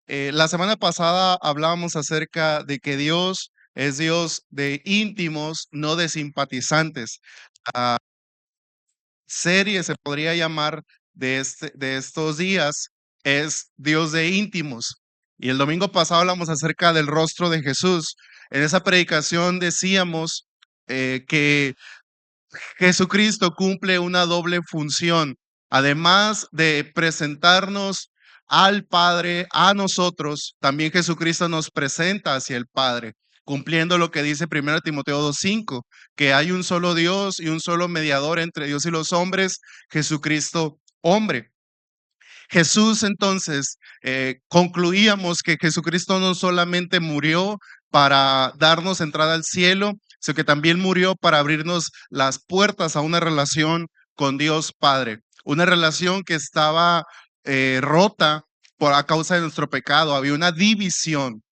La semana pasada hablábamos acerca de que Dios es Dios de íntimos, no de simpatizantes. La serie se podría llamar de estos días es Dios de íntimos. Y el domingo pasado hablamos acerca del rostro de Jesús. En esa predicación decíamos que Jesucristo cumple una doble función. Además de presentarnos al Padre, a nosotros, también Jesucristo nos presenta hacia el Padre, cumpliendo lo que dice 1 Timoteo 2:5, que hay un solo Dios y un solo mediador entre Dios y los hombres, Jesucristo hombre. Jesús entonces, concluíamos que Jesucristo no solamente murió para darnos entrada al cielo, sino que también murió para abrirnos las puertas a una relación con Dios Padre, una relación que estaba rota a causa de nuestro pecado. Había una división,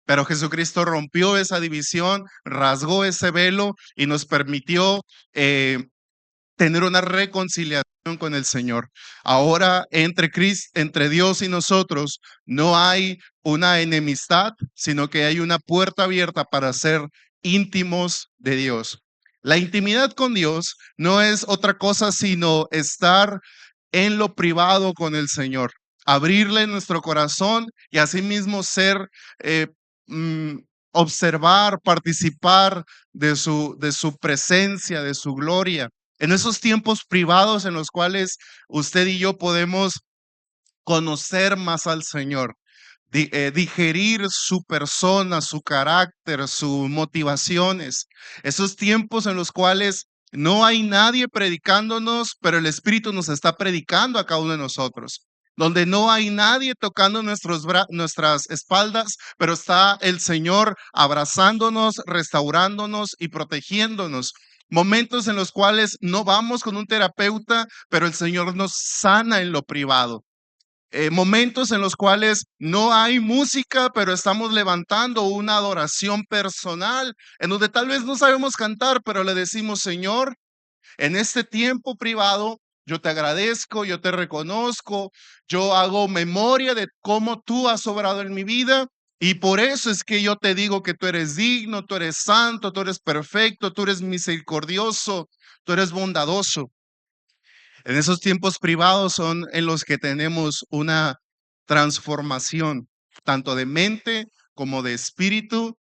pero Jesucristo rompió esa división, rasgó ese velo y nos permitió tener una reconciliación con el Señor. Ahora entre Dios y nosotros no hay una enemistad, sino que hay una puerta abierta para ser íntimos de Dios. La intimidad con Dios no es otra cosa sino estar en lo privado con el Señor, abrirle nuestro corazón y asimismo ser, eh, mm, observar, participar de su presencia, de su gloria. En esos tiempos privados en los cuales usted y yo podemos conocer más al Señor, digerir su persona, su carácter, sus motivaciones. Esos tiempos en los cuales no hay nadie predicándonos, pero el Espíritu nos está predicando a cada uno de nosotros. Donde no hay nadie tocando nuestras espaldas, pero está el Señor abrazándonos, restaurándonos y protegiéndonos. Momentos en los cuales no vamos con un terapeuta, pero el Señor nos sana en lo privado. Momentos en los cuales no hay música, pero estamos levantando una adoración personal, en donde tal vez no sabemos cantar, pero le decimos, Señor, en este tiempo privado, yo te agradezco, yo te reconozco, yo hago memoria de cómo tú has obrado en mi vida. Y por eso es que yo te digo que tú eres digno, tú eres santo, tú eres perfecto, tú eres misericordioso, tú eres bondadoso. En esos tiempos privados son en los que tenemos una transformación, tanto de mente como de espíritu,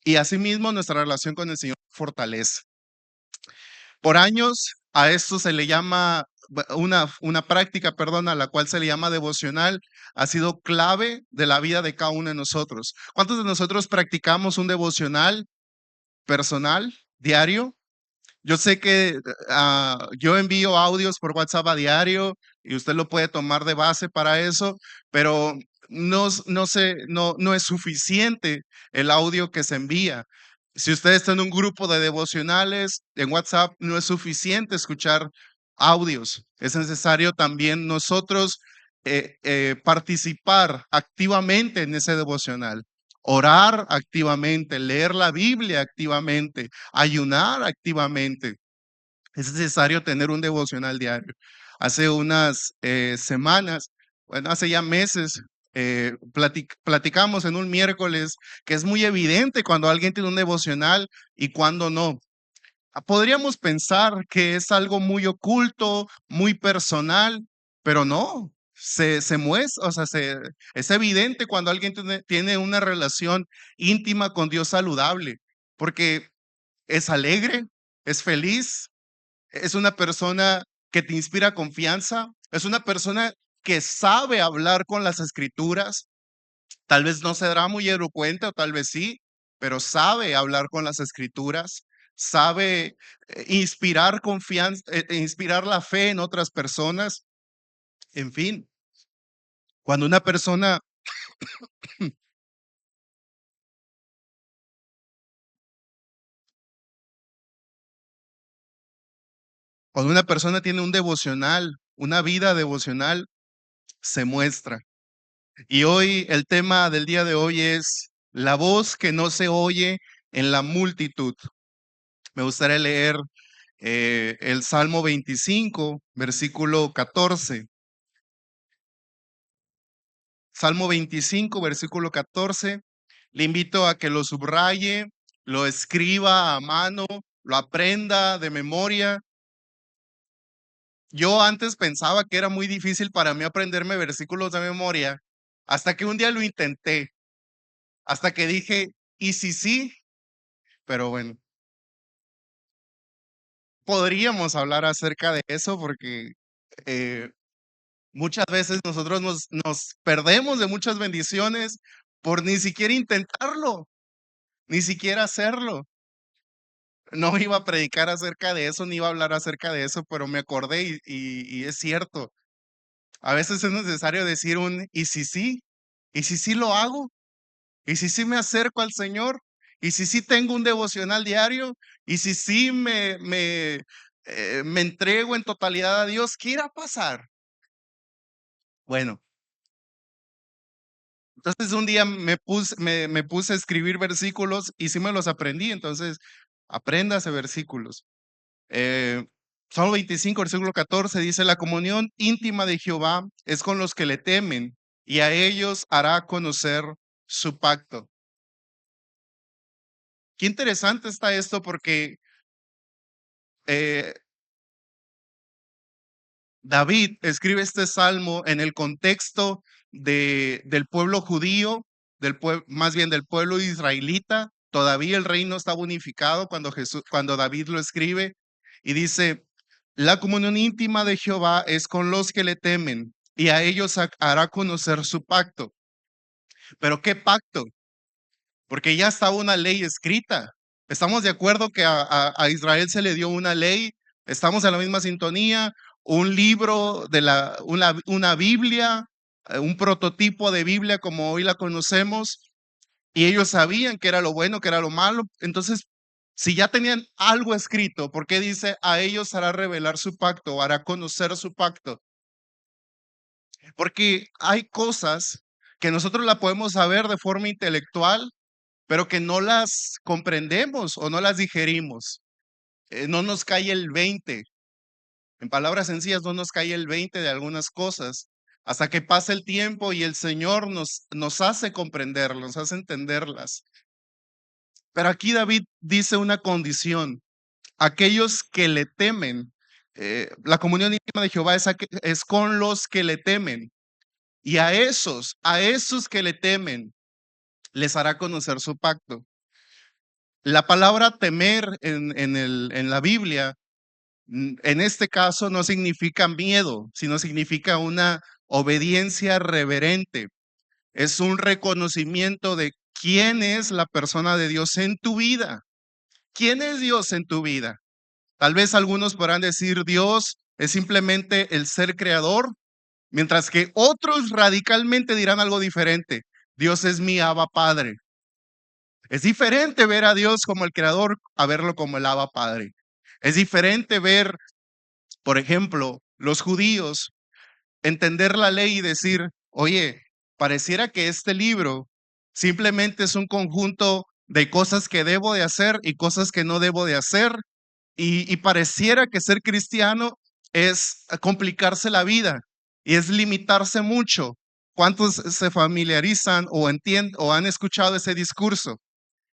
y asimismo nuestra relación con el Señor fortalece. Por años a esto se le llama una práctica, perdón, a la cual se le llama devocional, ha sido clave de la vida de cada uno de nosotros. ¿Cuántos de nosotros practicamos un devocional personal, diario? Yo sé que yo envío audios por WhatsApp a diario y usted lo puede tomar de base para eso, pero no es suficiente el audio que se envía. Si usted está en un grupo de devocionales en WhatsApp, no es suficiente escuchar audios. Es necesario también nosotros participar activamente en ese devocional, orar activamente, leer la Biblia activamente, ayunar activamente. Es necesario tener un devocional diario. Hace unas semanas, bueno, hace ya meses, platicamos en un miércoles que es muy evidente cuando alguien tiene un devocional y cuando no. Podríamos pensar que es algo muy oculto, muy personal, pero no. Se muestra, o sea, es evidente cuando alguien tiene una relación íntima con Dios saludable, porque es alegre, es feliz, es una persona que te inspira confianza, es una persona que sabe hablar con las escrituras. Tal vez no será muy elocuente o tal vez sí, pero sabe hablar con las escrituras, sabe inspirar confianza, inspirar la fe en otras personas. En fin, cuando una persona, cuando una persona tiene un devocional, una vida devocional, se muestra. Y hoy el tema del día de hoy es la voz que no se oye en la multitud. Me gustaría leer el Salmo 25, versículo 14. Salmo 25, versículo 14. Le invito a que lo subraye, lo escriba a mano, lo aprenda de memoria. Yo antes pensaba que era muy difícil para mí aprenderme versículos de memoria, hasta que un día lo intenté, hasta que dije, ¿y si sí? Pero bueno, podríamos hablar acerca de eso porque eh, muchas veces nosotros nos perdemos de muchas bendiciones por ni siquiera intentarlo, ni siquiera hacerlo. No iba a predicar acerca de eso, ni iba a hablar acerca de eso, pero me acordé y es cierto. A veces es necesario decir un ¿y si sí? ¿Y si sí lo hago? ¿Y si sí me acerco al Señor? ¿Y si sí tengo un devocional diario? ¿Y si sí me entrego en totalidad a Dios? ¿Qué irá a pasar? Bueno, entonces un día me puse a escribir versículos y sí me los aprendí. Entonces, apréndase versículos. Eh, Salmo 25, versículo 14 dice, la comunión íntima de Jehová es con los que le temen y a ellos hará conocer su pacto. Qué interesante está esto porque eh, David escribe este salmo en el contexto del pueblo judío, más bien del pueblo israelita. Todavía el reino estaba unificado cuando David lo escribe y dice, la comunión íntima de Jehová es con los que le temen y a ellos hará conocer su pacto. ¿Pero qué pacto? Porque ya estaba una ley escrita. Estamos de acuerdo que a Israel se le dio una ley, estamos en la misma sintonía, un libro una Biblia, un prototipo de Biblia como hoy la conocemos, y ellos sabían que era lo bueno, que era lo malo. Entonces, si ya tenían algo escrito, ¿por qué dice a ellos hará revelar su pacto, o hará conocer su pacto? Porque hay cosas que nosotros la podemos saber de forma intelectual, pero que no las comprendemos o no las digerimos. No nos cae el 20. En palabras sencillas, no nos cae el 20 de algunas cosas hasta que pasa el tiempo y el Señor nos hace comprenderlas, nos hace entenderlas. Pero aquí David dice una condición. Aquellos que le temen, la comunión íntima de Jehová es con los que le temen. Y a esos que le temen, les hará conocer su pacto. La palabra temer en la Biblia, en este caso no significa miedo, sino significa una obediencia reverente. Es un reconocimiento de quién es la persona de Dios en tu vida. ¿Quién es Dios en tu vida? Tal vez algunos podrán decir Dios es simplemente el ser creador, mientras que otros radicalmente dirán algo diferente. Dios es mi Abba Padre. Es diferente ver a Dios como el creador a verlo como el Abba Padre. Es diferente ver, por ejemplo, los judíos entender la ley y decir, oye, pareciera que este libro simplemente es un conjunto de cosas que debo de hacer y cosas que no debo de hacer. Y pareciera que ser cristiano es complicarse la vida y es limitarse mucho. ¿Cuántos se familiarizan o entienden o han escuchado ese discurso?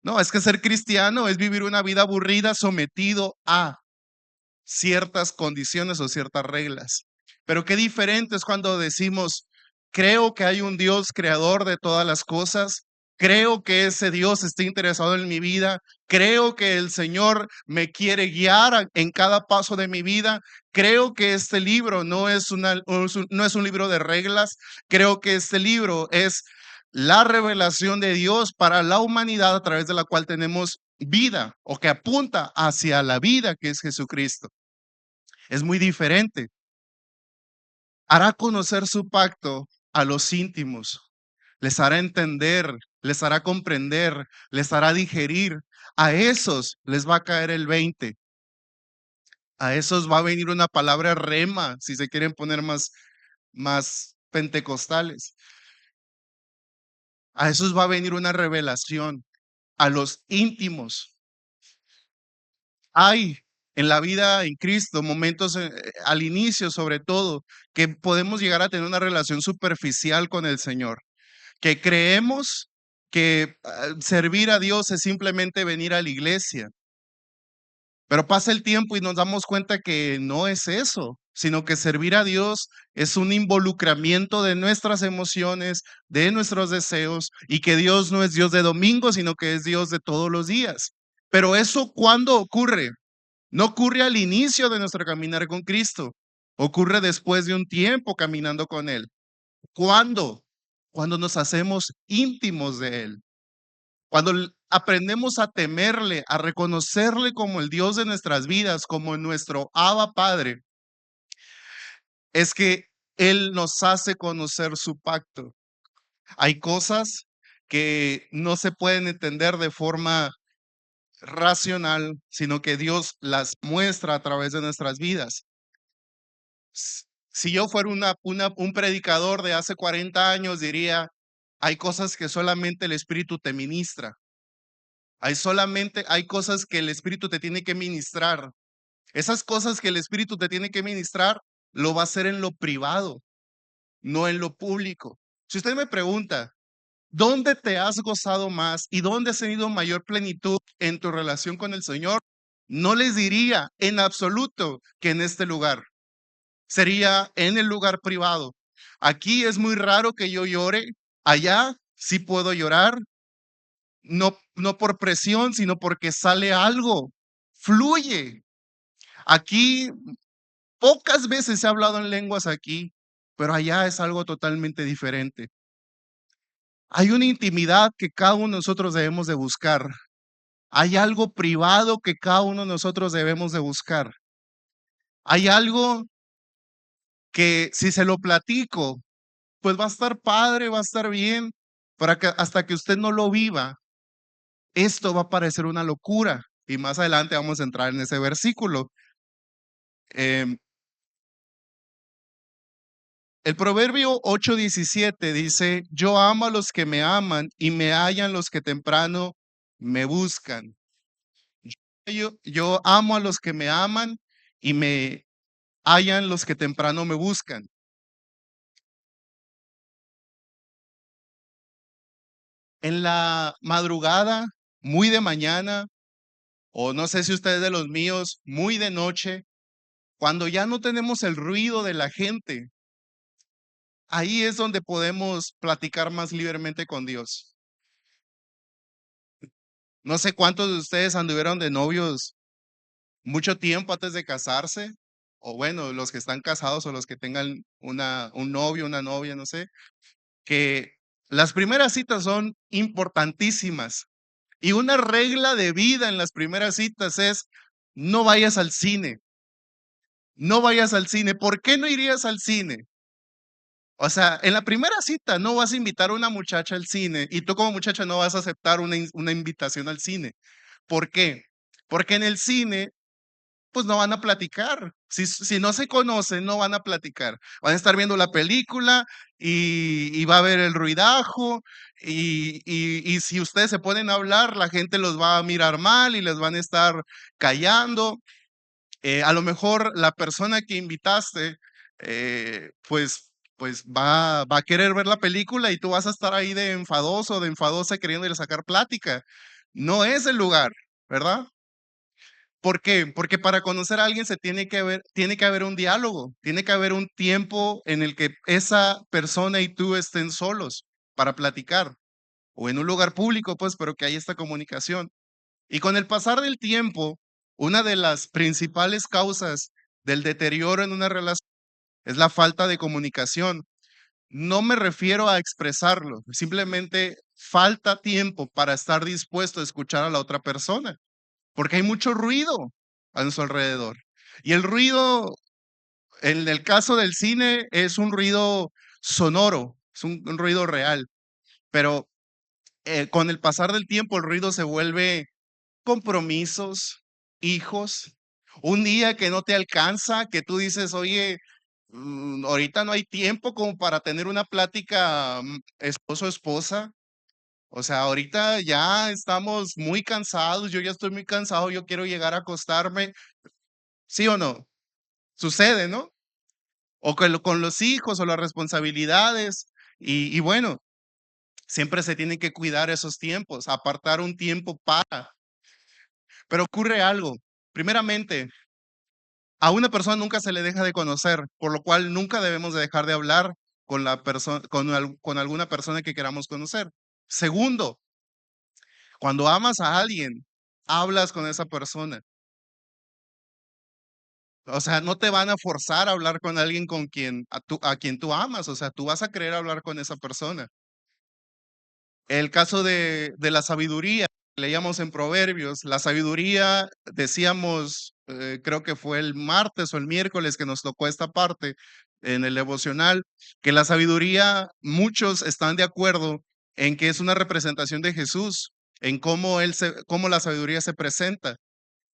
No, es que ser cristiano es vivir una vida aburrida sometido a ciertas condiciones o ciertas reglas. Pero qué diferente es cuando decimos, creo que hay un Dios creador de todas las cosas, creo que ese Dios está interesado en mi vida, creo que el Señor me quiere guiar en cada paso de mi vida, creo que este libro no es un libro de reglas, creo que este libro es la revelación de Dios para la humanidad a través de la cual tenemos vida o que apunta hacia la vida que es Jesucristo. Es muy diferente. Hará conocer su pacto a los íntimos, les hará entender, les hará comprender, les hará digerir. A esos les va a caer el 20. A esos va a venir una palabra rema, si se quieren poner más pentecostales. A esos va a venir una revelación. A los íntimos. Hay en la vida en Cristo momentos al inicio, sobre todo, que podemos llegar a tener una relación superficial con el Señor. que creemos que servir a Dios es simplemente venir a la iglesia. Pero pasa el tiempo y nos damos cuenta que no es eso, sino que servir a Dios es un involucramiento de nuestras emociones, de nuestros deseos, y que Dios no es Dios de domingo, sino que es Dios de todos los días. Pero eso, ¿cuándo ocurre? No ocurre al inicio de nuestro caminar con Cristo, ocurre después de un tiempo caminando con Él. ¿Cuándo? Cuando nos hacemos íntimos de Él. Cuando aprendemos a temerle, a reconocerle como el Dios de nuestras vidas, como nuestro Abba Padre, es que Él nos hace conocer su pacto. Hay cosas que no se pueden entender de forma racional, sino que Dios las muestra a través de nuestras vidas. Si yo fuera un predicador de hace 40 años, diría, hay cosas que solamente el Espíritu te ministra. Hay cosas que el Espíritu te tiene que ministrar. Esas cosas que el Espíritu te tiene que ministrar, lo va a hacer en lo privado, no en lo público. Si usted me pregunta, ¿dónde te has gozado más y dónde has tenido mayor plenitud en tu relación con el Señor? No les diría en absoluto que en este lugar. Sería en el lugar privado. Aquí es muy raro que yo llore. Allá sí puedo llorar, no por presión, sino porque sale algo, fluye. Aquí pocas veces se ha hablado en lenguas aquí, pero allá es algo totalmente diferente. Hay una intimidad que cada uno de nosotros debemos de buscar. Hay algo privado que cada uno de nosotros debemos de buscar. Hay algo que si se lo platico, pues va a estar padre, va a estar bien, para que hasta que usted no lo viva, esto va a parecer una locura. Y más adelante vamos a entrar en ese versículo. Em, el proverbio 8:17 dice, yo amo a los que me aman y me hallan los que temprano me buscan. Yo amo a los que me aman y me hallan los que temprano me buscan. En la madrugada, muy de mañana, o no sé si usted es de los míos, muy de noche, cuando ya no tenemos el ruido de la gente, ahí es donde podemos platicar más libremente con Dios. No sé cuántos de ustedes anduvieron de novios mucho tiempo antes de casarse, o bueno, los que están casados o los que tengan un novio, una novia, no sé, que las primeras citas son importantísimas. Y una regla de vida en las primeras citas es, no vayas al cine, no vayas al cine. ¿Por qué no irías al cine? O sea, en la primera cita no vas a invitar a una muchacha al cine y tú como muchacha no vas a aceptar una invitación al cine. ¿Por qué? Porque en el cine pues no van a platicar. Si no se conocen, no van a platicar. Van a estar viendo la película y va a haber el ruidajo y si ustedes se ponen a hablar, la gente los va a mirar mal y les van a estar callando. A lo mejor la persona que invitaste, pues va a querer ver la película y tú vas a estar ahí de enfadoso, de enfadosa queriéndole sacar plática. No es el lugar, ¿verdad? ¿Por qué? Porque para conocer a alguien se tiene que haber un diálogo, tiene que haber un tiempo en el que esa persona y tú estén solos para platicar, o en un lugar público, pues, pero que haya esta comunicación. Y con el pasar del tiempo, una de las principales causas del deterioro en una relación es la falta de comunicación. No me refiero a expresarlo, simplemente falta tiempo para estar dispuesto a escuchar a la otra persona. Porque hay mucho ruido a nuestro alrededor. Y el ruido, en el caso del cine, es un ruido sonoro, es un ruido real, pero con el pasar del tiempo el ruido se vuelve compromisos, hijos, un día que no te alcanza, que tú dices, oye, ahorita no hay tiempo como para tener una plática esposo-esposa. O sea, ahorita ya estamos muy cansados, yo ya estoy muy cansado, yo quiero llegar a acostarme. ¿Sí o no? Sucede, ¿no? O con los hijos o las responsabilidades. Y bueno, Siempre se tienen que cuidar esos tiempos, apartar un tiempo para. Pero ocurre algo. Primeramente, a una persona nunca se le deja de conocer, por lo cual nunca debemos de dejar de hablar con la persona, con alguna persona que queramos conocer. Segundo, cuando amas a alguien, hablas con esa persona. O sea, no te van a forzar a hablar con alguien con quien a quien tú amas, o sea, tú vas a querer hablar con esa persona. El caso de la sabiduría, leíamos en Proverbios, la sabiduría, decíamos, creo que fue el martes o el miércoles que nos tocó esta parte en el devocional, que la sabiduría, muchos están de acuerdo en que es una representación de Jesús, en cómo la sabiduría se presenta.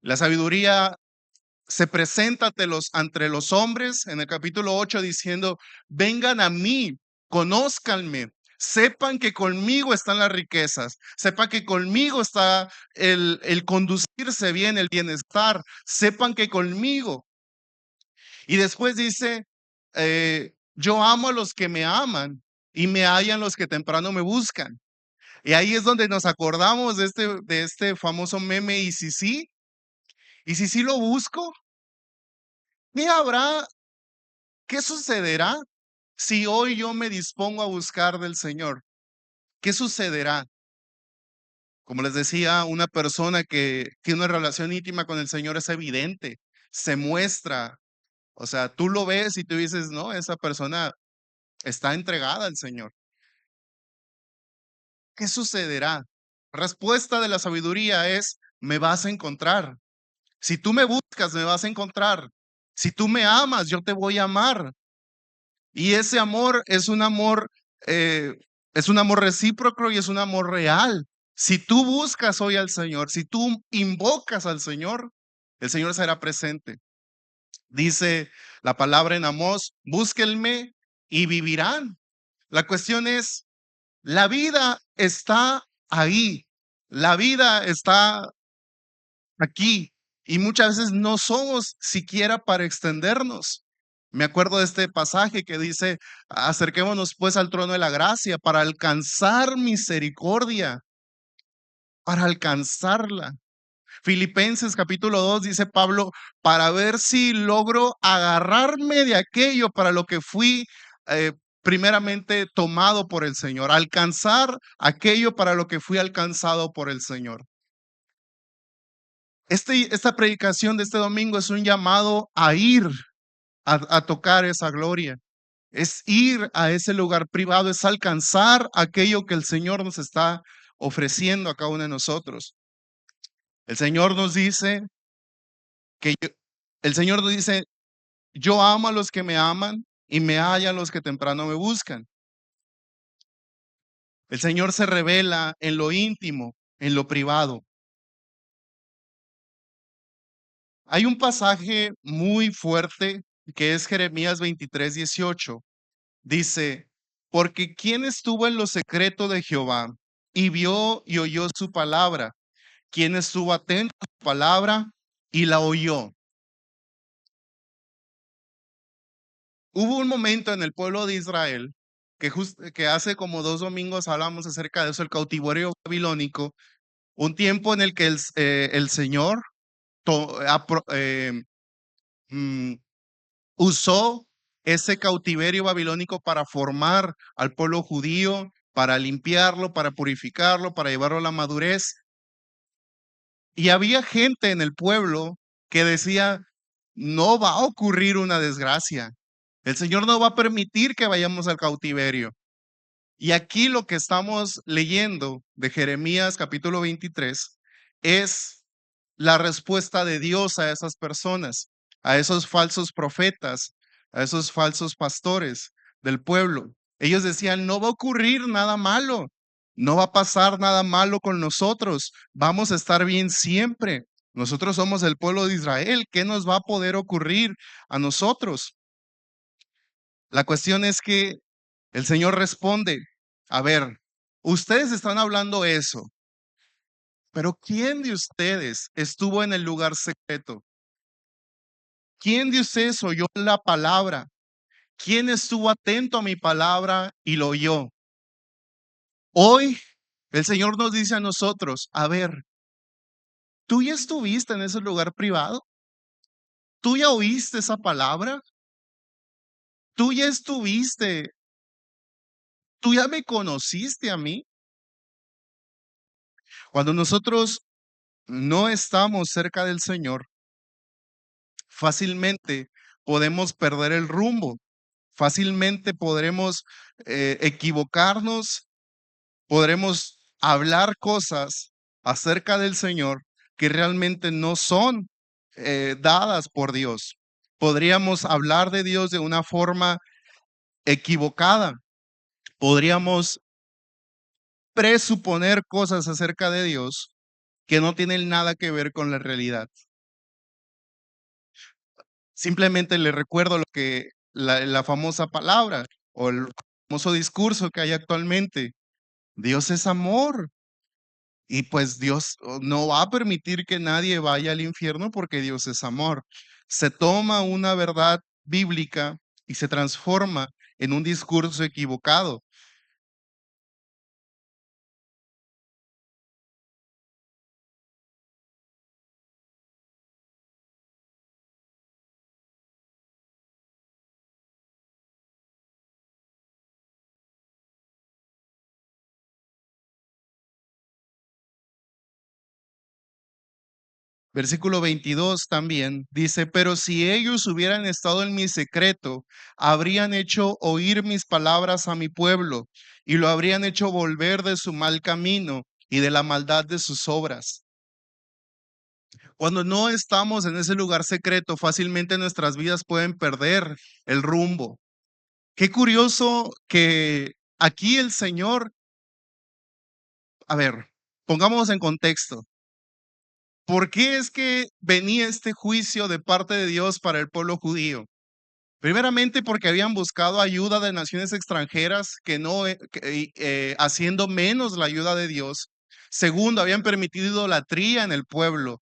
La sabiduría se presenta ante los hombres en el capítulo 8 diciendo, vengan a mí, conózcanme, sepan que conmigo están las riquezas, sepan que conmigo está el conducirse bien, el bienestar, sepan que conmigo. Y después dice, yo amo a los que me aman y me hallan los que temprano me buscan. Y ahí es donde nos acordamos de este famoso meme, y si sí lo busco, ¿qué habrá? ¿Qué sucederá si hoy yo me dispongo a buscar del Señor? ¿Qué sucederá? Como les decía, una persona que tiene una relación íntima con el Señor es evidente, se muestra. O sea, tú lo ves y tú dices, no, esa persona está entregada al Señor. ¿Qué sucederá? Respuesta de la sabiduría es, me vas a encontrar. Si tú me buscas, me vas a encontrar. Si tú me amas, yo te voy a amar. Y ese amor eh, es un amor recíproco y es un amor real. Si tú buscas hoy al Señor, si tú invocas al Señor, el Señor será presente. Dice la palabra en Amós, búsquenme y vivirán. La cuestión es, la vida está ahí, la vida está aquí y muchas veces no somos siquiera para extendernos. Me acuerdo de este pasaje que dice, acerquémonos pues al trono de la gracia para alcanzar misericordia, para alcanzarla. Filipenses capítulo 2 dice Pablo, para ver si logro agarrarme de aquello para lo que fui primeramente tomado por el Señor, alcanzar aquello para lo que fui alcanzado por el Señor. Esta predicación de este domingo es un llamado a ir a tocar esa gloria. Es ir a ese lugar privado, es alcanzar aquello que el Señor nos está ofreciendo a cada uno de nosotros. El Señor nos dice que el Señor nos dice, yo amo a los que me aman y me hallan los que temprano me buscan. El Señor se revela en lo íntimo, en lo privado. Hay un pasaje muy fuerte que es Jeremías 23:18. Dice, porque ¿quién estuvo en lo secreto de Jehová y vio y oyó su palabra? ¿Quién estuvo atento a su palabra y la oyó? Hubo un momento en el pueblo de Israel que hace como 2 domingos hablamos acerca de eso, el cautiverio babilónico, un tiempo en el que el Señor to- apro- mm, usó ese cautiverio babilónico para formar al pueblo judío, para limpiarlo, para purificarlo, para llevarlo a la madurez. Y había gente en el pueblo que decía, no va a ocurrir una desgracia. El Señor no va a permitir que vayamos al cautiverio. Y aquí lo que estamos leyendo de Jeremías capítulo 23 es la respuesta de Dios a esas personas, a esos falsos profetas, a esos falsos pastores del pueblo. Ellos decían, no va a ocurrir nada malo, no va a pasar nada malo con nosotros, vamos a estar bien siempre. Nosotros somos el pueblo de Israel, ¿qué nos va a poder ocurrir a nosotros? La cuestión es que el Señor responde, a ver, ustedes están hablando eso, pero ¿quién de ustedes estuvo en el lugar secreto? ¿Quién de ustedes oyó la palabra? ¿Quién estuvo atento a mi palabra y lo oyó? Hoy el Señor nos dice a nosotros, a ver, ¿tú ya estuviste en ese lugar privado? ¿Tú ya oíste esa palabra? ¿Tú ya estuviste? ¿Tú ya me conociste a mí? Cuando nosotros no estamos cerca del Señor, fácilmente podemos perder el rumbo, fácilmente podremos equivocarnos, podremos hablar cosas acerca del Señor que realmente no son dadas por Dios. Podríamos hablar de Dios de una forma equivocada. Podríamos presuponer cosas acerca de Dios que no tienen nada que ver con la realidad. Simplemente le recuerdo lo que la famosa palabra o el famoso discurso que hay actualmente. Dios es amor. Y pues Dios no va a permitir que nadie vaya al infierno porque Dios es amor. Se toma una verdad bíblica y se transforma en un discurso equivocado. Versículo 22 también dice, pero si ellos hubieran estado en mi secreto, habrían hecho oír mis palabras a mi pueblo y lo habrían hecho volver de su mal camino y de la maldad de sus obras. Cuando no estamos en ese lugar secreto, fácilmente nuestras vidas pueden perder el rumbo. Qué curioso que aquí el Señor, a ver, pongamos en contexto. ¿Por qué es que venía este juicio de parte de Dios para el pueblo judío? Primeramente, porque habían buscado ayuda de naciones extranjeras que no, haciendo menos la ayuda de Dios. Segundo, habían permitido idolatría en el pueblo.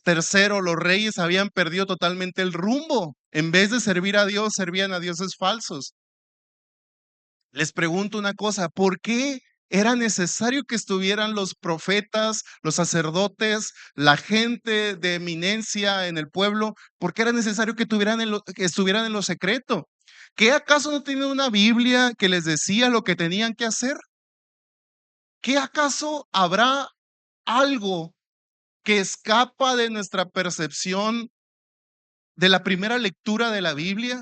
Tercero, los reyes habían perdido totalmente el rumbo. En vez de servir a Dios, servían a dioses falsos. Les pregunto una cosa, ¿por qué era necesario que estuvieran los profetas, los sacerdotes, la gente de eminencia en el pueblo? ¿Por qué era necesario que, que estuvieran en lo secreto? ¿Qué acaso no tenían una Biblia que les decía lo que tenían que hacer? ¿Qué acaso habrá algo que escapa de nuestra percepción de la primera lectura de la Biblia?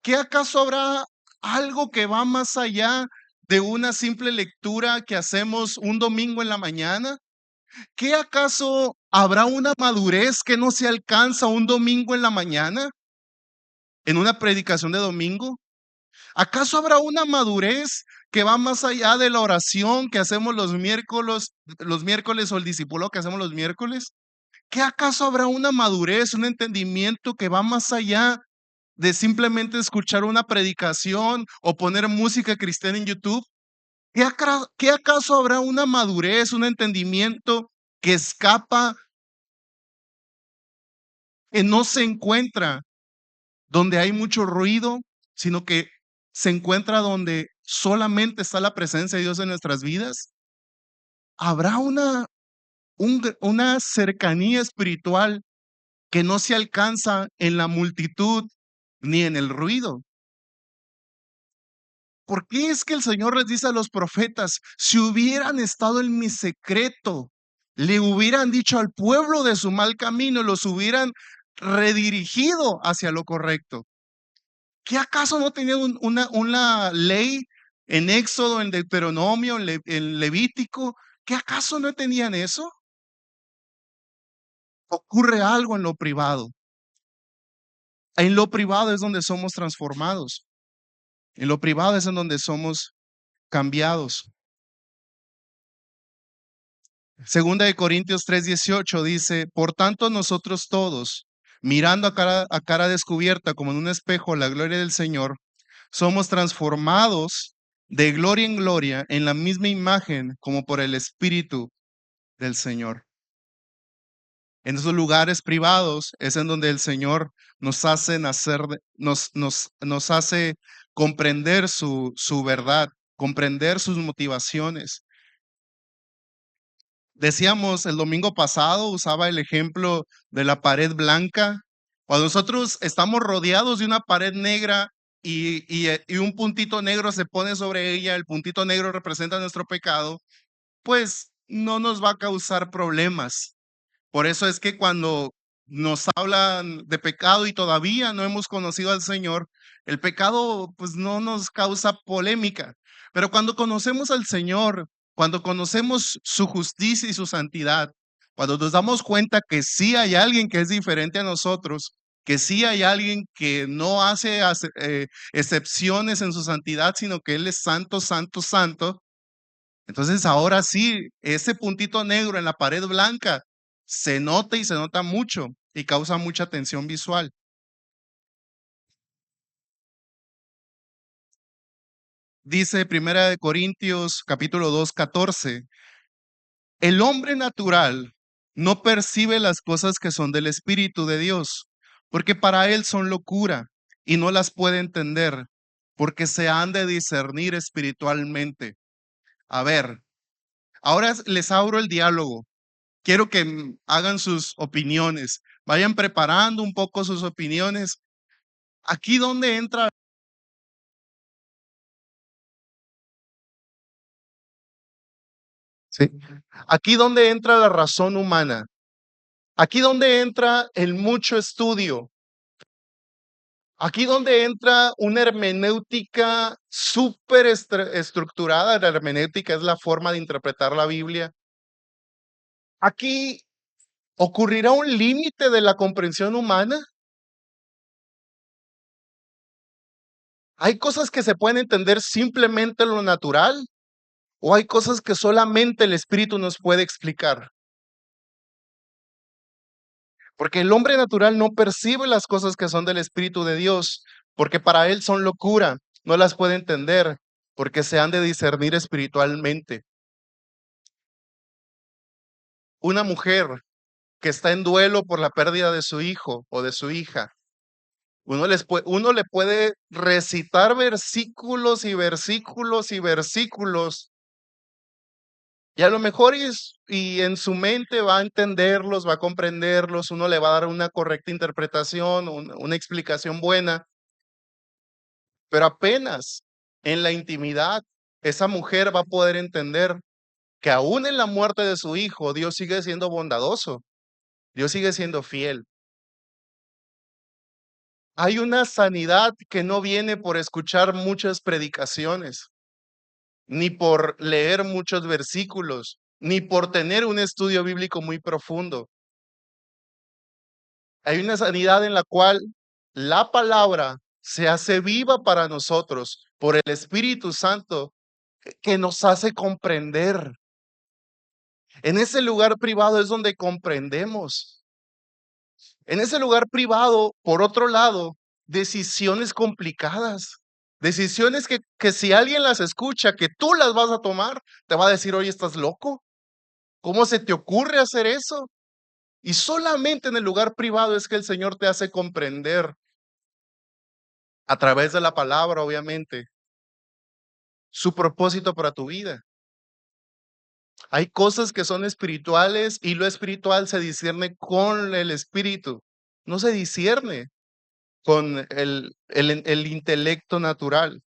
¿Qué acaso habrá algo que va más allá de una simple lectura que hacemos un domingo en la mañana? ¿Qué acaso habrá una madurez que no se alcanza un domingo en la mañana en una predicación de domingo? ¿Acaso habrá una madurez que va más allá de la oración que hacemos los miércoles o el discipulado que hacemos los miércoles? ¿Qué acaso habrá una madurez, un entendimiento que va más allá de simplemente escuchar una predicación o poner música cristiana en YouTube? ¿Qué acaso habrá una madurez, un entendimiento que escapa, que no se encuentra donde hay mucho ruido, sino que se encuentra donde solamente está la presencia de Dios en nuestras vidas? ¿Habrá una cercanía espiritual que no se alcanza en la multitud ni en el ruido? ¿Por qué es que el Señor les dice a los profetas, si hubieran estado en mi secreto, le hubieran dicho al pueblo de su mal camino, los hubieran redirigido hacia lo correcto? ¿Qué acaso no tenían una ley en Éxodo, en Deuteronomio, en Levítico? ¿Qué acaso no tenían eso? Ocurre algo en lo privado. En lo privado es donde somos transformados. En lo privado es en donde somos cambiados. Segunda de Corintios 3:18 dice, por tanto nosotros todos, mirando a cara descubierta como en un espejo la gloria del Señor, somos transformados de gloria en gloria en la misma imagen como por el Espíritu del Señor. En esos lugares privados es en donde el Señor nos hace nacer, nos hace comprender su verdad. comprender sus motivaciones. Decíamos el domingo pasado, usaba el ejemplo de la pared blanca. Cuando nosotros estamos rodeados de una pared negra y un puntito negro se pone sobre ella, el puntito negro representa nuestro pecado, pues no nos va a causar problemas. Por eso es que cuando nos hablan de pecado y todavía no hemos conocido al Señor, el pecado pues no nos causa polémica. Pero cuando conocemos al Señor, cuando conocemos su justicia y su santidad, cuando nos damos cuenta que sí hay alguien que es diferente a nosotros, que sí hay alguien que no hace excepciones en su santidad, sino que Él es santo, santo, santo, entonces ahora sí, ese puntito negro en la pared blanca se nota y se nota mucho y causa mucha tensión visual. Dice Primera de Corintios capítulo 2 14: el hombre natural no percibe las cosas que son del Espíritu de Dios, porque para él son locura y no las puede entender, porque se han de discernir espiritualmente. A ver, ahora les abro el diálogo. Quiero que hagan sus opiniones, vayan preparando un poco sus opiniones. Aquí donde entra, sí, aquí donde entra la razón humana, aquí donde entra el mucho estudio, aquí donde entra una hermenéutica súper estructurada. La hermenéutica es la forma de interpretar la Biblia. Aquí ocurrirá un límite de la comprensión humana. Hay cosas que se pueden entender simplemente en lo natural, o hay cosas que solamente el Espíritu nos puede explicar. Porque el hombre natural no percibe las cosas que son del Espíritu de Dios, porque para él son locura, no las puede entender, porque se han de discernir espiritualmente. Una mujer que está en duelo por la pérdida de su hijo o de su hija, uno le puede recitar versículos y versículos y versículos. Y a lo mejor y en su mente va a entenderlos, va a comprenderlos, uno le va a dar una correcta interpretación, una explicación buena, pero apenas en la intimidad esa mujer va a poder entender que aún en la muerte de su hijo, Dios sigue siendo bondadoso, Dios sigue siendo fiel. Hay una sanidad que no viene por escuchar muchas predicaciones, ni por leer muchos versículos, ni por tener un estudio bíblico muy profundo. Hay una sanidad en la cual la palabra se hace viva para nosotros por el Espíritu Santo que nos hace comprender. En ese lugar privado es donde comprendemos. En ese lugar privado, por otro lado, decisiones complicadas, decisiones que si alguien las escucha, que tú las vas a tomar, te va a decir, oye, ¿estás loco? ¿Cómo se te ocurre hacer eso? Y solamente en el lugar privado es que el Señor te hace comprender a través de la palabra, obviamente, su propósito para tu vida. Hay cosas que son espirituales y lo espiritual se discierne con el espíritu, no se discierne con el intelecto natural.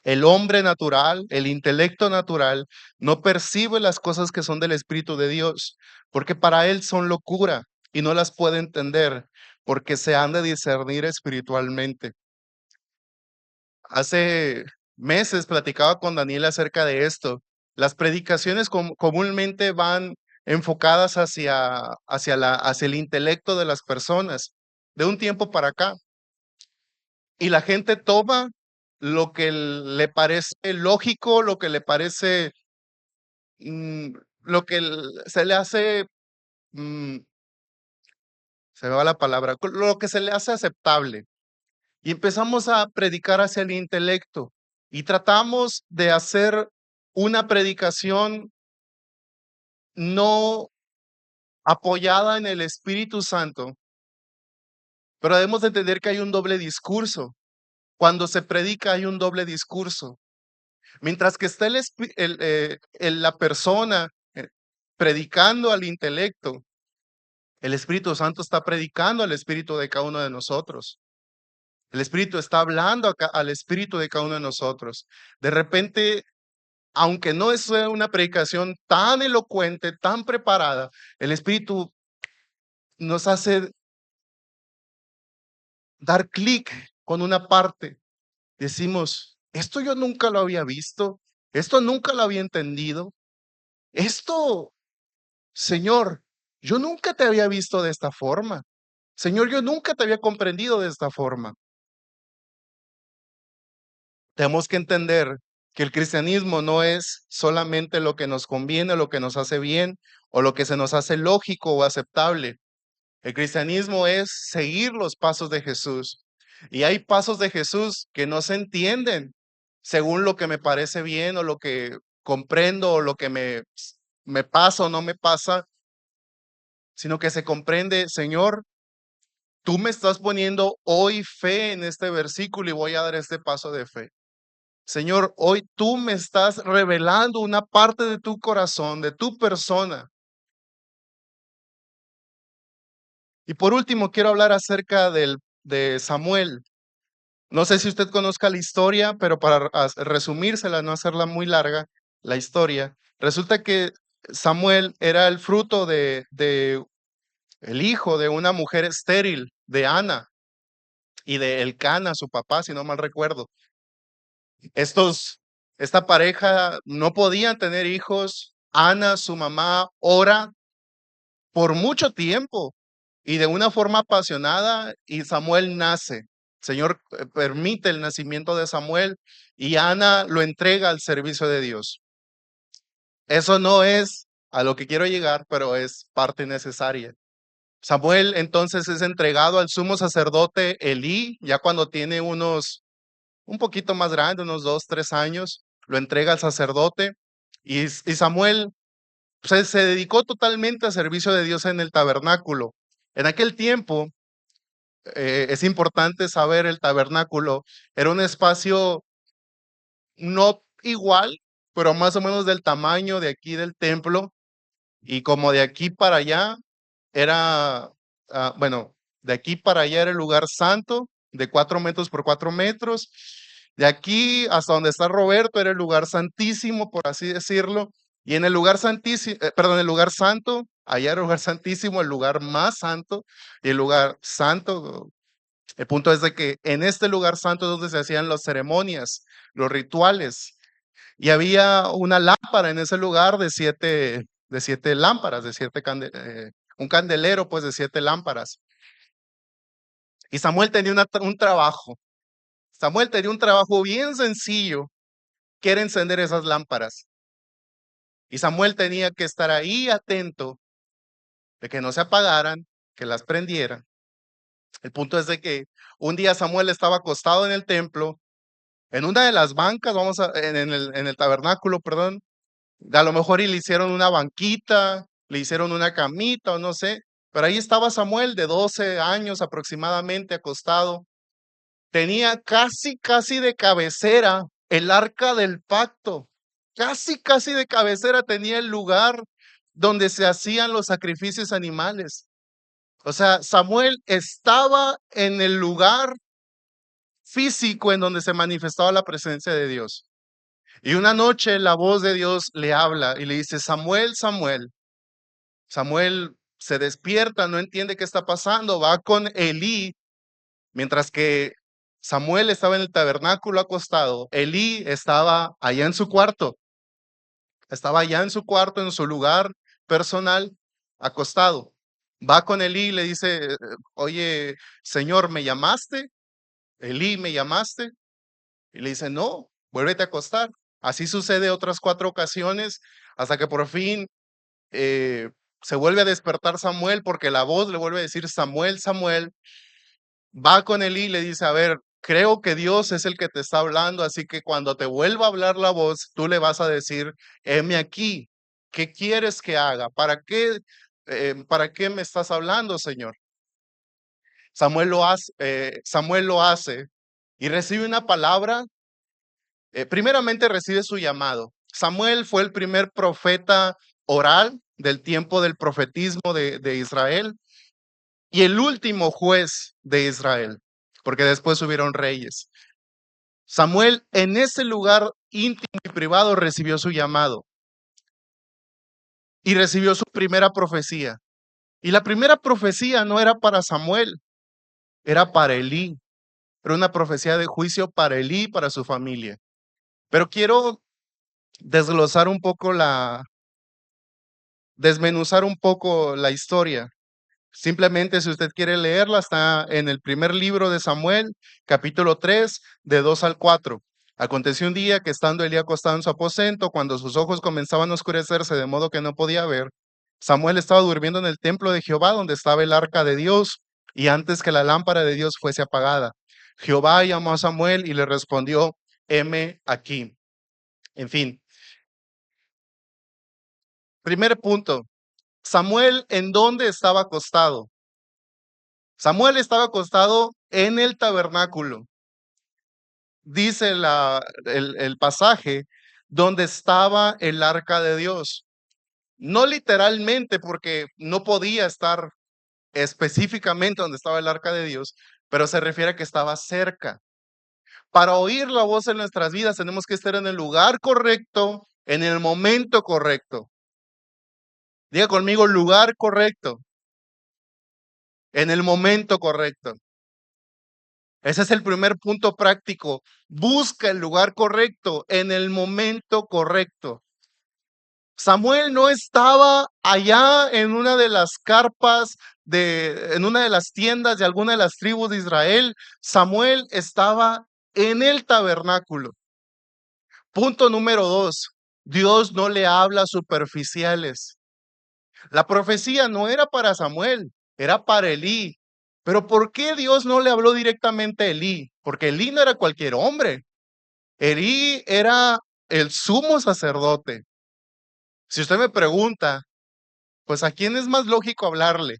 El hombre natural, el intelecto natural, no percibe las cosas que son del Espíritu de Dios, porque para él son locura y no las puede entender, porque se han de discernir espiritualmente. Hace meses platicaba con Daniel acerca de esto. Las predicaciones comúnmente van enfocadas hacia el intelecto de las personas de un tiempo para acá. Y la gente toma lo que le parece lógico, lo que le parece, mm, lo que se le hace, mm, se me va la palabra, lo que se le hace aceptable. Y empezamos a predicar hacia el intelecto y tratamos de hacer una predicación no apoyada en el Espíritu Santo, pero debemos de entender que hay un doble discurso. Cuando se predica hay un doble discurso. Mientras que está la persona predicando al intelecto, el Espíritu Santo está predicando al espíritu de cada uno de nosotros. El Espíritu está hablando al espíritu de cada uno de nosotros. De repente, aunque no es una predicación tan elocuente, tan preparada, el Espíritu nos hace dar clic con una parte. Decimos, esto yo nunca lo había visto, esto nunca lo había entendido, esto, Señor, yo nunca te había visto de esta forma. Señor, yo nunca te había comprendido de esta forma. Tenemos que entender que el cristianismo no es solamente lo que nos conviene, lo que nos hace bien o lo que se nos hace lógico o aceptable. El cristianismo es seguir los pasos de Jesús. Y hay pasos de Jesús que no se entienden según lo que me parece bien o lo que comprendo o lo que me pasa o no me pasa, sino que se comprende, Señor, tú me estás poniendo hoy fe en este versículo y voy a dar este paso de fe. Señor, hoy tú me estás revelando una parte de tu corazón, de tu persona. Y por último, quiero hablar acerca de Samuel. No sé si usted conozca la historia, pero para resumírsela, no hacerla muy larga, la historia, resulta que Samuel era el fruto el hijo de una mujer estéril, de Ana, y de Elcana, su papá, si no mal recuerdo. Esta pareja no podían tener hijos. Ana, su mamá, ora por mucho tiempo y de una forma apasionada y Samuel nace. El Señor permite el nacimiento de Samuel y Ana lo entrega al servicio de Dios. Eso no es a lo que quiero llegar, pero es parte necesaria. Samuel entonces es entregado al sumo sacerdote Elí, ya cuando tiene un poquito más grande, unos 2, 3 años, lo entrega al sacerdote y Samuel se dedicó totalmente al servicio de Dios en el tabernáculo. En aquel tiempo, es importante saber, el tabernáculo era un espacio no igual, pero más o menos del tamaño de aquí del templo, y como de aquí para allá era, bueno, de aquí para allá era el lugar santo, de 4 metros por 4 metros. De aquí hasta donde está Roberto era el lugar santísimo, por así decirlo. Y en el lugar santísimo, perdón, el lugar santo, allá era el lugar santísimo, el lugar más santo, y el lugar santo. El punto es de que en este lugar santo es donde se hacían las ceremonias, los rituales. Y había una lámpara en ese lugar de siete lámparas, un candelero pues de 7 lámparas. Y Samuel tenía un trabajo. Samuel tenía un trabajo bien sencillo, que era encender esas lámparas. Y Samuel tenía que estar ahí atento de que no se apagaran, que las prendieran. El punto es de que un día Samuel estaba acostado en el templo, en una de las bancas, en el tabernáculo, perdón. A lo mejor y le hicieron una banquita, le hicieron una camita o no sé, pero ahí estaba Samuel de 12 años aproximadamente acostado. Tenía casi, casi de cabecera el arca del pacto. Casi, casi de cabecera tenía el lugar donde se hacían los sacrificios animales. O sea, Samuel estaba en el lugar físico en donde se manifestaba la presencia de Dios. Y una noche la voz de Dios le habla y le dice, Samuel, Samuel. Samuel se despierta, no entiende qué está pasando, va con Elí, mientras que Samuel estaba en el tabernáculo acostado, Elí estaba allá en su cuarto, en su lugar personal, acostado. Va con Elí y le dice, oye, Señor, ¿me llamaste? Elí, ¿me llamaste? Y le dice, no, vuélvete a acostar. Así sucede otras 4 ocasiones, hasta que por fin eh, se vuelve a despertar Samuel, porque la voz le vuelve a decir, Samuel, Samuel. Va con Elí y le dice, a ver, creo que Dios es el que te está hablando, así que cuando te vuelva a hablar la voz, tú le vas a decir, heme aquí, ¿qué quieres que haga? ¿Para qué me estás hablando, Señor? Samuel lo hace y recibe una palabra Primeramente recibe su llamado. Samuel fue el primer profeta oral del tiempo del profetismo de Israel y el último juez de Israel, porque después hubieron reyes. Samuel en ese lugar íntimo y privado recibió su llamado y recibió su primera profecía. Y la primera profecía no era para Samuel, era para Elí. Era una profecía de juicio para Elí y para su familia. Pero quiero desglosar un poco desmenuzar un poco la historia. Simplemente, si usted quiere leerla, está en el primer libro de Samuel, capítulo 3, de 2 al 4. Aconteció un día que estando Elí acostado en su aposento, cuando sus ojos comenzaban a oscurecerse de modo que no podía ver, Samuel estaba durmiendo en el templo de Jehová, donde estaba el arca de Dios, y antes que la lámpara de Dios fuese apagada. Jehová llamó a Samuel y le respondió, heme aquí. En fin, primer punto, Samuel, ¿en dónde estaba acostado? Samuel estaba acostado en el tabernáculo. Dice el pasaje donde estaba el arca de Dios. No literalmente porque no podía estar específicamente donde estaba el arca de Dios, pero se refiere a que estaba cerca. Para oír la voz en nuestras vidas tenemos que estar en el lugar correcto, en el momento correcto. Diga conmigo, lugar correcto, en el momento correcto. Ese es el primer punto práctico. Busca el lugar correcto en el momento correcto. Samuel no estaba allá en una de las carpas en una de las tiendas de alguna de las tribus de Israel. Samuel estaba en el tabernáculo. Punto número 2. Dios no le habla a superficiales. La profecía no era para Samuel, era para Elí. Pero ¿por qué Dios no le habló directamente a Elí? Porque Elí no era cualquier hombre. Elí era el sumo sacerdote. Si usted me pregunta, pues ¿a quién es más lógico hablarle?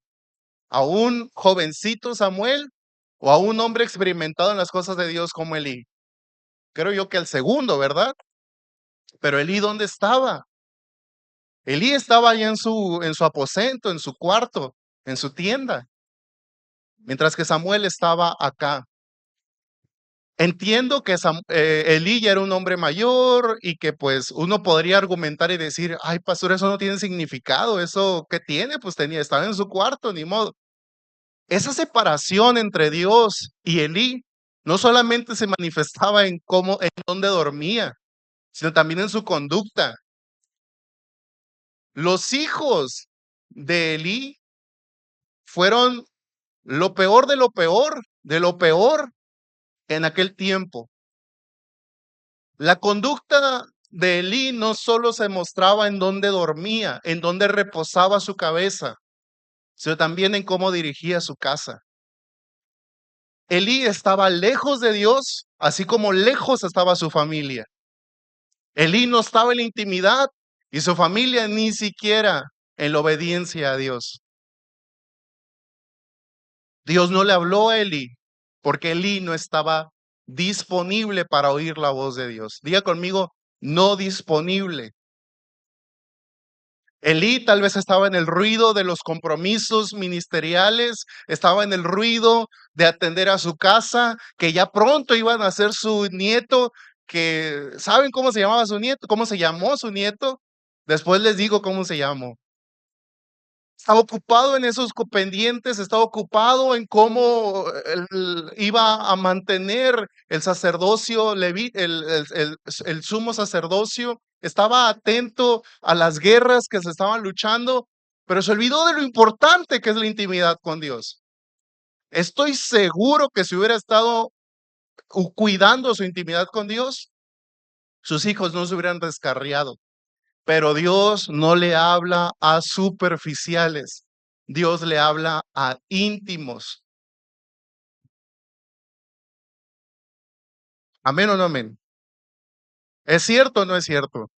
¿A un jovencito Samuel o a un hombre experimentado en las cosas de Dios como Elí? Creo yo que el segundo, ¿verdad? Pero Elí, ¿dónde estaba? Elí estaba allá en su aposento, en su cuarto, en su tienda, mientras que Samuel estaba acá. Entiendo que Elí ya era un hombre mayor y que pues uno podría argumentar y decir, ay, pastor, eso no tiene significado, eso ¿qué tiene? Pues estaba en su cuarto, ni modo. Esa separación entre Dios y Elí no solamente se manifestaba en dónde dormía, sino también en su conducta. Los hijos de Elí fueron lo peor de lo peor en aquel tiempo. La conducta de Elí no solo se mostraba en dónde dormía, en dónde reposaba su cabeza, sino también en cómo dirigía su casa. Elí estaba lejos de Dios, así como lejos estaba su familia. Elí no estaba en la intimidad y su familia ni siquiera en la obediencia a Dios. Dios no le habló a Elí porque Elí no estaba disponible para oír la voz de Dios. Diga conmigo, no disponible. Elí tal vez estaba en el ruido de los compromisos ministeriales, estaba en el ruido de atender a su casa, que ya pronto iban a ser su nieto, que ¿saben cómo se llamaba su nieto? ¿Cómo se llamó su nieto? Después les digo cómo se llamó. Estaba ocupado en esos pendientes, estaba ocupado en cómo iba a mantener el sacerdocio, el sumo sacerdocio, estaba atento a las guerras que se estaban luchando, pero se olvidó de lo importante que es la intimidad con Dios. Estoy seguro que si hubiera estado cuidando su intimidad con Dios, sus hijos no se hubieran descarriado. Pero Dios no le habla a superficiales, Dios le habla a íntimos. ¿Amén o no amén? ¿Es cierto o no es cierto?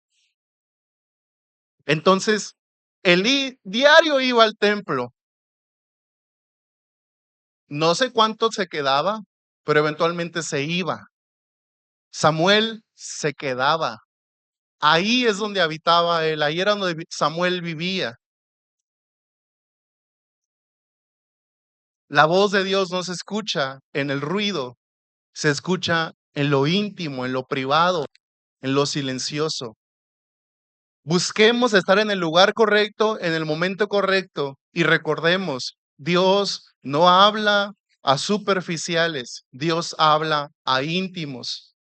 Entonces, Elí diario iba al templo. No sé cuánto se quedaba, pero eventualmente se iba. Samuel se quedaba. Ahí es donde habitaba él, ahí era donde Samuel vivía. La voz de Dios no se escucha en el ruido, se escucha en lo íntimo, en lo privado, en lo silencioso. Busquemos estar en el lugar correcto, en el momento correcto y recordemos, Dios no habla a superficiales, Dios habla a íntimos.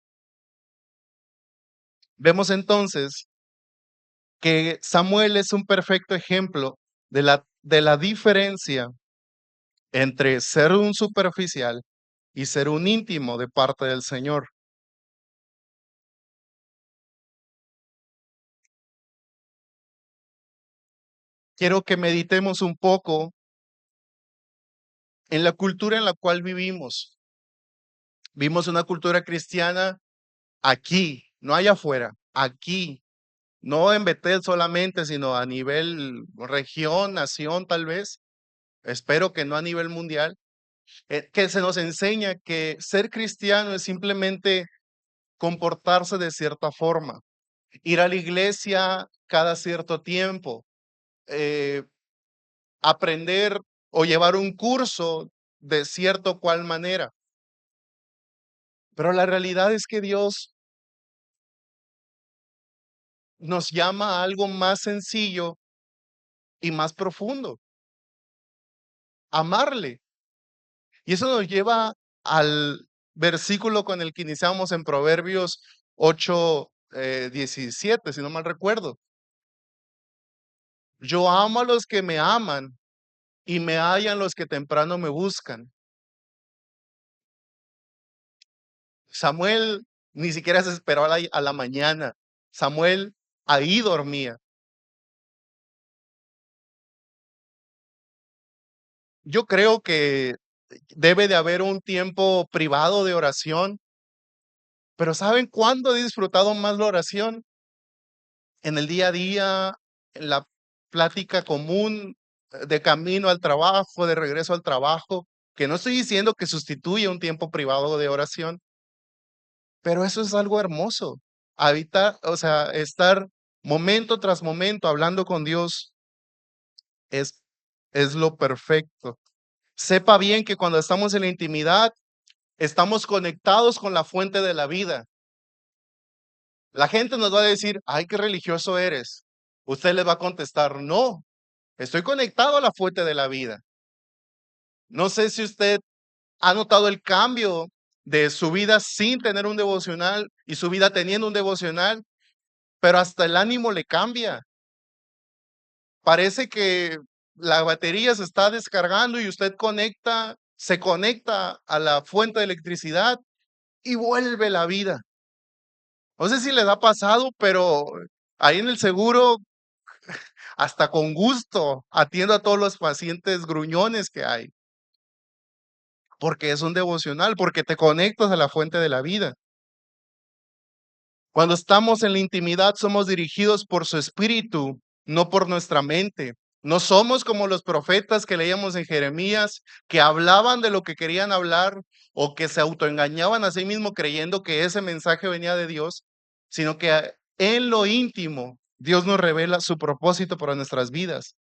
Vemos entonces que Samuel es un perfecto ejemplo de la diferencia entre ser un superficial y ser un íntimo de parte del Señor. Quiero que meditemos un poco en la cultura en la cual vivimos. Vimos una cultura cristiana aquí, no allá afuera, aquí, no en Betel solamente, sino a nivel región, nación tal vez, espero que no a nivel mundial, que se nos enseña que ser cristiano es simplemente comportarse de cierta forma, ir a la iglesia cada cierto tiempo, eh, aprender o llevar un curso de cierto cual manera. Pero la realidad es que Dios nos llama a algo más sencillo y más profundo, amarle. Y eso nos lleva al versículo con el que iniciamos en Proverbios 8, 17, si no mal recuerdo. Yo amo a los que me aman y me hallan los que temprano me buscan. Samuel ni siquiera se esperó a la mañana. Samuel ahí dormía. Yo creo que debe de haber un tiempo privado de oración, pero ¿saben cuándo he disfrutado más la oración? En el día a día, en la plática común, de camino al trabajo, de regreso al trabajo, que no estoy diciendo que sustituya un tiempo privado de oración, pero eso es algo hermoso. Habitar, o sea, estar momento tras momento hablando con Dios es, es lo perfecto. Sepa bien que cuando estamos en la intimidad, estamos conectados con la fuente de la vida. La gente nos va a decir, ay, qué religioso eres. Usted le va a contestar, no, estoy conectado a la fuente de la vida. No sé si usted ha notado el cambio de su vida sin tener un devocional y su vida teniendo un devocional, pero hasta el ánimo le cambia. Parece que la batería se está descargando y usted se conecta a la fuente de electricidad y vuelve la vida. No sé si les ha pasado, pero ahí en el seguro, hasta con gusto, atiendo a todos los pacientes gruñones que hay, porque es un devocional, porque te conectas a la fuente de la vida. Cuando estamos en la intimidad, somos dirigidos por su espíritu, no por nuestra mente. No somos como los profetas que leíamos en Jeremías, que hablaban de lo que querían hablar o que se autoengañaban a sí mismos creyendo que ese mensaje venía de Dios, sino que en lo íntimo Dios nos revela su propósito para nuestras vidas.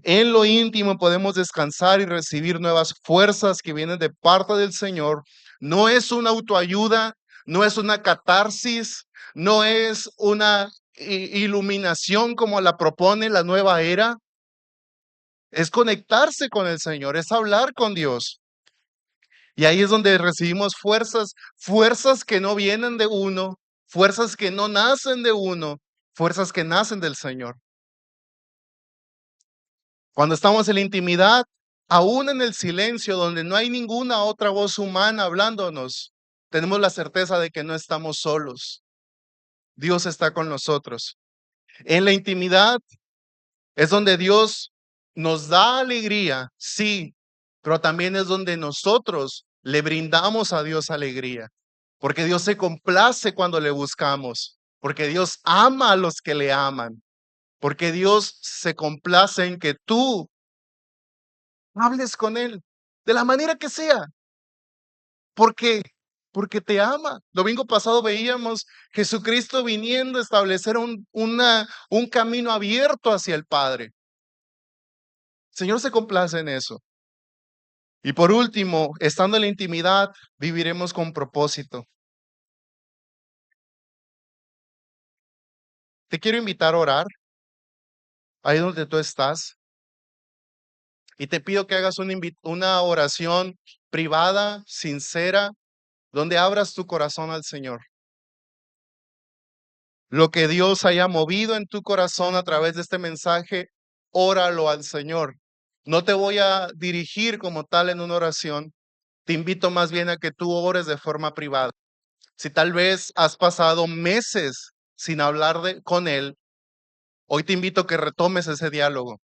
En lo íntimo podemos descansar y recibir nuevas fuerzas que vienen de parte del Señor. No es una autoayuda, no es una catarsis, no es una iluminación como la propone la nueva era. Es conectarse con el Señor, es hablar con Dios. Y ahí es donde recibimos fuerzas, fuerzas que no vienen de uno, fuerzas que no nacen de uno, fuerzas que nacen del Señor. Cuando estamos en la intimidad, aún en el silencio, donde no hay ninguna otra voz humana hablándonos, tenemos la certeza de que no estamos solos. Dios está con nosotros. En la intimidad es donde Dios nos da alegría, sí, pero también es donde nosotros le brindamos a Dios alegría, porque Dios se complace cuando le buscamos, porque Dios ama a los que le aman, porque Dios se complace en que tú hables con Él, de la manera que sea. ¿Por qué? porque te ama. Domingo pasado veíamos Jesucristo viniendo a establecer un camino abierto hacia el Padre. El Señor se complace en eso. Y por último, estando en la intimidad, viviremos con propósito. Te quiero invitar a orar ahí donde tú estás y te pido que hagas una oración privada, sincera, donde abras tu corazón al Señor. Lo que Dios haya movido en tu corazón a través de este mensaje, óralo al Señor. No te voy a dirigir como tal en una oración. Te invito más bien a que tú ores de forma privada. Si tal vez has pasado meses sin hablar con Él, hoy te invito a que retomes ese diálogo.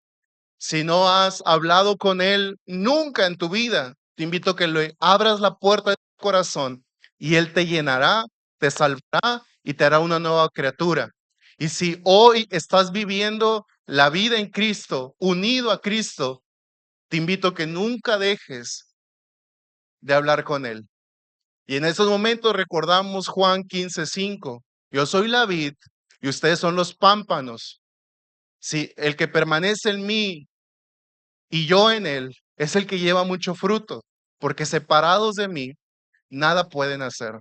Si no has hablado con Él nunca en tu vida, te invito a que le abras la puerta de tu corazón y Él te llenará, te salvará y te hará una nueva criatura. Y si hoy estás viviendo la vida en Cristo, unido a Cristo, te invito a que nunca dejes de hablar con Él. Y en esos momentos recordamos Juan 15:5. Yo soy la vid y ustedes son los pámpanos. Si el que permanece en mí y yo en él es el que lleva mucho fruto, porque separados de mí, nada pueden hacer.